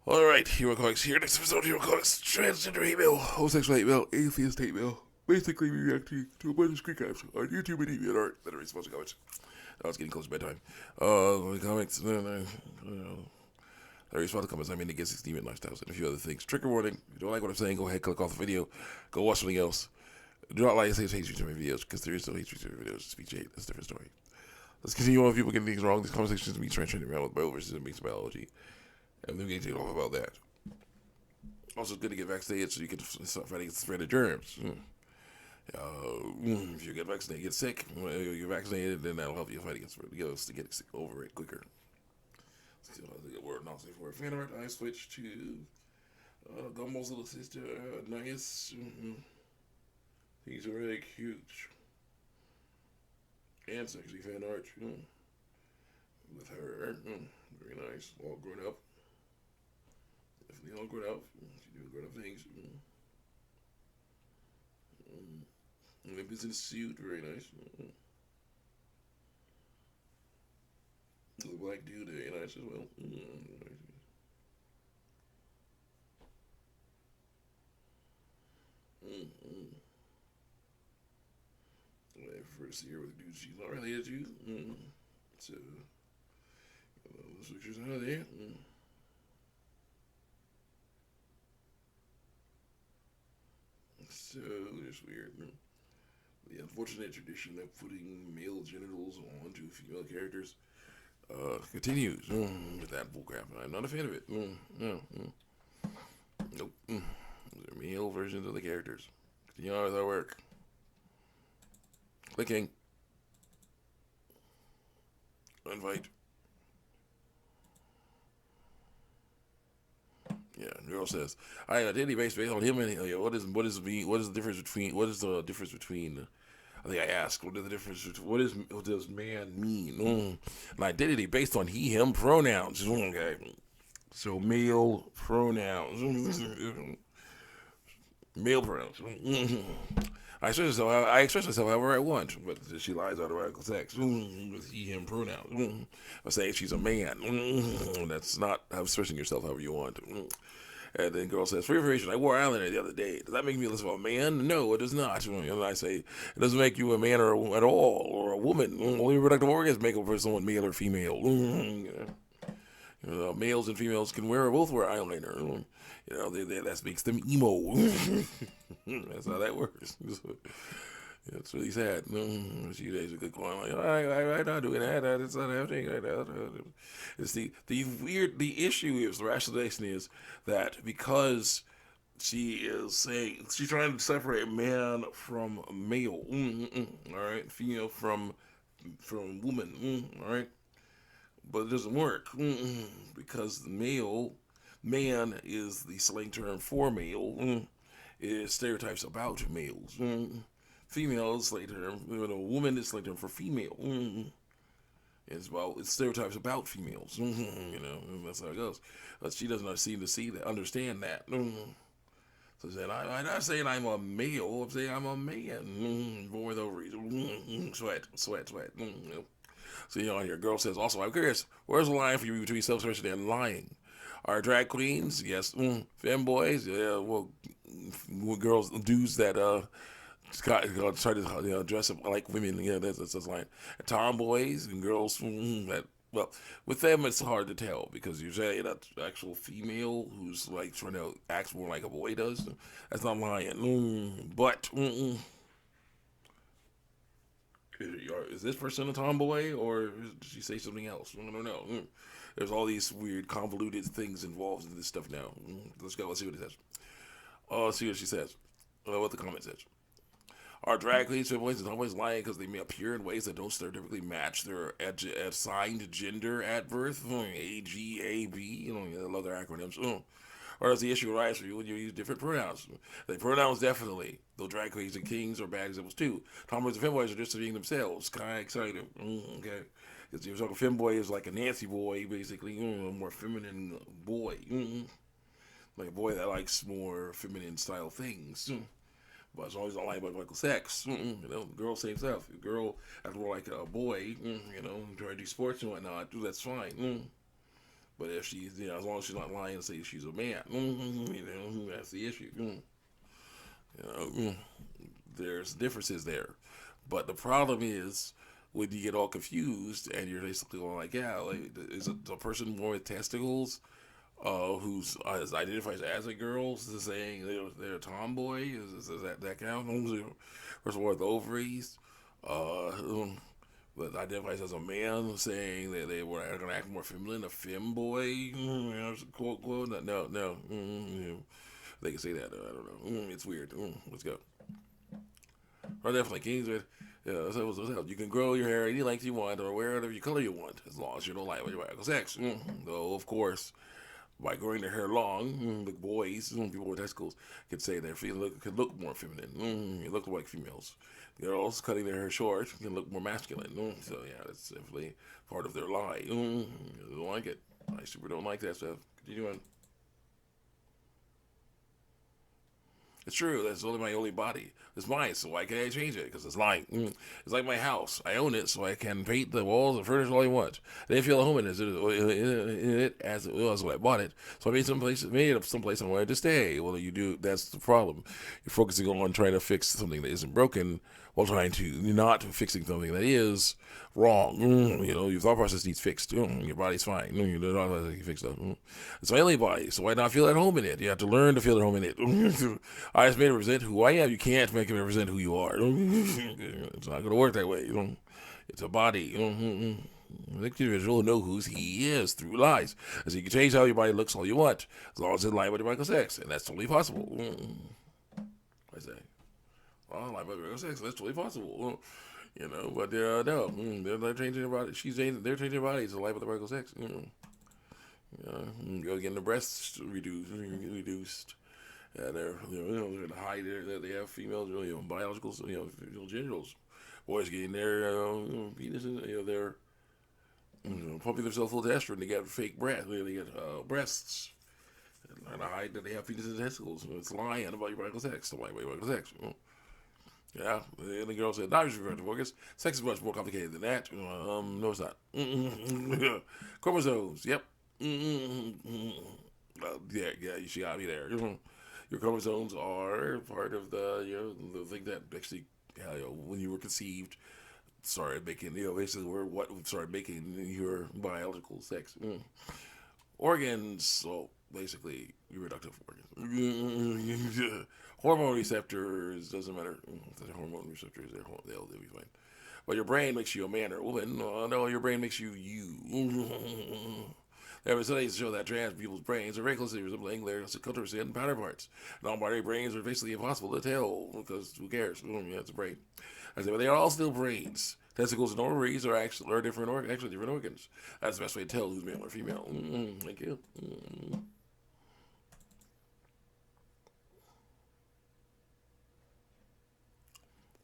Alright, Hero Comics here. Next episode of Hero Comics. Transgender hate mail, homosexual hate mail, atheist hate mail. Basically, we reacting to a bunch of screen caps on YouTube and DeviantArt that are responsive comments. Now it's getting close to bedtime. Comics, responsive comments I mean against demon lifestyles and a few other things. Trigger warning. If you don't like what I'm saying, go ahead, click off the video. Go watch something else. Do not like and say hate speech in my videos, because there is no hate speech in my videos. Speech hate, that's a different story. Let's continue on with people getting things wrong. These conversations me transgender around with bio versus mixed biology. And then we can take off about that. Also, it's good to get vaccinated so you can start fighting the spread of germs. If you get vaccinated, get sick, you're vaccinated, then that'll help you fight against it, to get sick over it quicker. Let's see what the word not safe for fan art. I switch to Gumball's little sister, nice. He's really cute. And sexy fan art. With her. Very nice. All grown up. Definitely all grown up. She doing grown up things. In a business suit. Very nice. The black dude. Very nice as well. When I first see her with a dude she's not really into. So, those pictures out of there. So, it's weird. The unfortunate tradition of putting male genitals onto female characters continues with that bullcrap. I'm not a fan of it. No. Nope. They're male versions of the characters. Continue on with our work. Clicking. Invite. Yeah, girl says, "I identity based on him and what is the difference between I think I asked what is the difference between what does man mean? An identity based on he him pronouns. Okay, so male pronouns, male pronouns. I express myself however I want, but she lies out of radical sex with he him pronouns. I say she's a man. That's not expressing yourself however you want. And then girl says, for information, I wore eyeliner the other day. Does that make me less of a man? No, it does not. And I say, it doesn't make you a man at all, or a woman. Only reproductive organs make up for someone male or female. Males and females can both wear eyeliner. That makes them emo. That's how that works. It's really sad. She days a good going like, I'm not doing that. It's not happening. It's the issue is, the rationalization is that because she is saying, she's trying to separate man from male, all right, female from woman, all right, but it doesn't work because man is the slang term for male. It is stereotypes about males. Female is slang term. Woman is slang term for female. It's stereotypes about females. And that's how it goes. But she doesn't seem to understand that. So then I'm not saying I'm a male. I'm saying I'm a man. Born with ovaries. Sweat. So on here, girl says, also, I'm curious, where's the line for you between self-expression and lying? Are drag queens, yes, femboys, yeah, well, girls, dudes that try to dress up like women, yeah, that's like tomboys and girls that. Well, with them it's hard to tell because you say that actual female who's like trying to act more like a boy does. That's not lying. But is this person a tomboy or did she say something else? I don't know. There's all these weird convoluted things involved in this stuff now. Let's go. Let's see what it says. Let's see what she says. What the comment says. Are drag queens femboys and tomboys lying because they may appear in ways that don't stereotypically match their assigned gender at birth? A, G, A, B. I love their acronyms. Or does the issue arise for you when you use different pronouns? The pronouns definitely, though drag queens and kings are bad examples too. Tomboys and femboys are just being themselves. Kind of exciting. Okay. Because you're talking femboy is like a Nancy boy, basically. A more feminine boy. Like a boy that likes more feminine style things. But it's always not like about sex. Girl, same stuff. Girl, that's more like a boy, try to do sports and whatnot. That's fine. But if she's, as long as she's not lying and saying she's a man, that's the issue. You know, there's differences there. But the problem is when you get all confused and you're basically going like, yeah, like, is it a person born with testicles who's identifies as a girl saying they're a tomboy? Is that count? First of all, with ovaries. But identifies as a man saying that they were going to act more feminine, a femboy, quote, quote. No, no. They can say that. I don't know. It's weird. Let's go. Or definitely Kings with, you can grow your hair any length you want or wear whatever color you want as long as you don't like what you sex. Though, of course, by growing their hair long, the boys, people with testicles, could say their feet could look more feminine. You look like females. Girls cutting their hair short can look more masculine. So yeah, that's definitely part of their lie. I don't like it. I super don't like that stuff. Continue on. It's true. That's only my only body. It's mine, so why can't I change it? Because it's mine. It's like my house. I own it, so I can paint the walls and furnish all I want. They feel at home in it as it was when I bought it. So I made it someplace I wanted to stay. Well, you do. That's the problem. You're focusing on trying to fix something that isn't broken while trying to not fixing something that is wrong. Your thought process needs fixed. Your body's fine. You don't have to fix that. It's my only body, so why not feel at home in it? You have to learn to feel at home in it. I just made it represent who I am. You can't make it represent who you are. It's not going to work that way. It's a body. The individual will know who he is through lies. So you can change how your body looks all you want, as long as it's in line with your medical sex, and that's totally possible. I say. Oh, like medical sex, that's totally possible. But no, they're changing their body. They're changing their bodies to life with the medical sex. Go getting the breasts reduced. Yeah, they're they're the high there. They have females, biological, genitals. Boys getting their penises, they're pumping themselves full of testosterone. They got fake breasts. They get breasts. And the hide that they have penises and testicles. It's lying about your biological sex. The white way biological sex. Yeah, and the girl said, "Not just referring to focus. Sex is much more complicated than that." No, it's not. Chromosomes. Yep. Yeah. She got me there. Your chromosomes are part of the thing that actually, when you were conceived, started making basically what started making your biological sex. Organs. So basically, reproductive organs. Hormone receptors, doesn't matter. The hormone receptors, they'll be fine. But your brain makes you a man or a woman. No, your brain makes you you. There were studies to show that trans people's brains are very closely resembling their counterparts and counterparts. Non-binary brains are basically impossible to tell because who cares? It's a brain. I said, but they are all still brains. Testicles and ovaries are different organs. That's the best way to tell who's male or female. Thank you.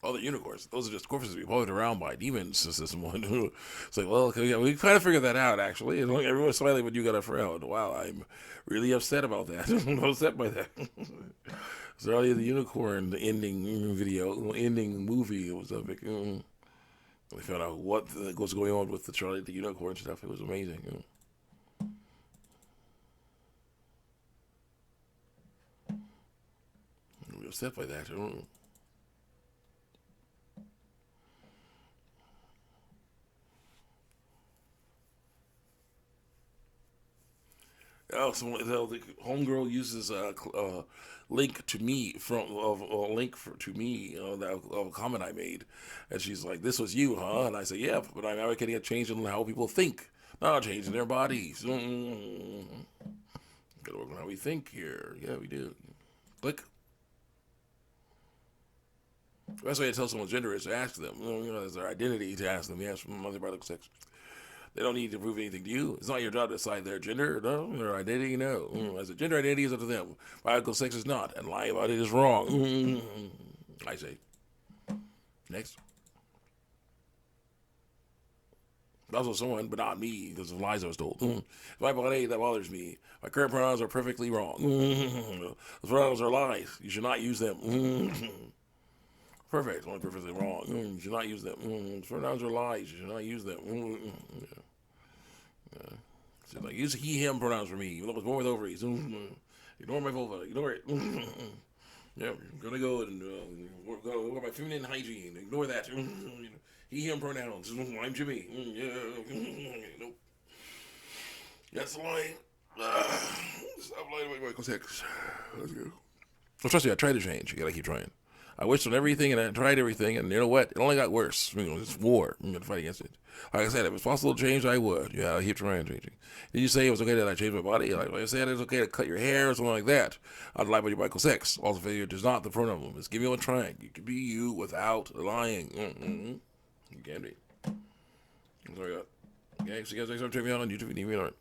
Oh, the unicorns. Those are just corpses being followed around by demons. This one. It's like, well, yeah, we kind of figured that out, actually. And everyone's smiling when you got a frown. Wow, I'm really upset about that. I'm upset by that. So the unicorn ending video, ending movie, it was a big. We found out what was going on with the Charlie the Unicorn stuff. It was amazing. I'm really upset by that. Oh, so the homegirl uses a link to me to me that of a comment I made, and she's like, "This was you, huh?" And I say, "Yeah, but I'm advocating a change in how people think, not changing their bodies. Gotta work on how we think here. Yeah, we do. Click. The best way to tell someone's gender is to ask them. It's their identity to ask them. Yes, from other biological sex. They don't need to prove anything to you. It's not your job to decide their gender, no, their identity, no. As a gender identity is up to them. Biological sex is not, and lying about it is wrong. I say. Next. Also someone, but not me, because of lies I was told. My body, that bothers me. My current pronouns are perfectly wrong. Those pronouns are lies. You should not use them. Perfect. Only perfectly wrong. You should not use them. Pronouns are lies. You should not use them. Yeah. So like use he him pronouns for me. Even though I was born with ovaries. Ignore my vulva. Ignore it. Yeah, I'm gonna go and work on my feminine hygiene. Ignore that. He him pronouns. I'm Jimmy. Yeah. Nope. That's lying. Stop lying about Michael Six. Let's go. Well, trust me, I tried to change. You gotta keep trying. I wished on everything and I tried everything, and you know what? It only got worse. It's war. I'm gonna fight against it. Like I said, if it's possible to change, I would. Yeah, I keep trying changing. Did you say it was okay that I change my body? Like I said, it's okay to cut your hair or something like that. I'd lie about your Michael Sex. Also, failure does not the pronoun. Just give me one trying. You can be you without lying. You can be. That's all I got. Okay, so you guys next time, check me out on YouTube. You need me on it.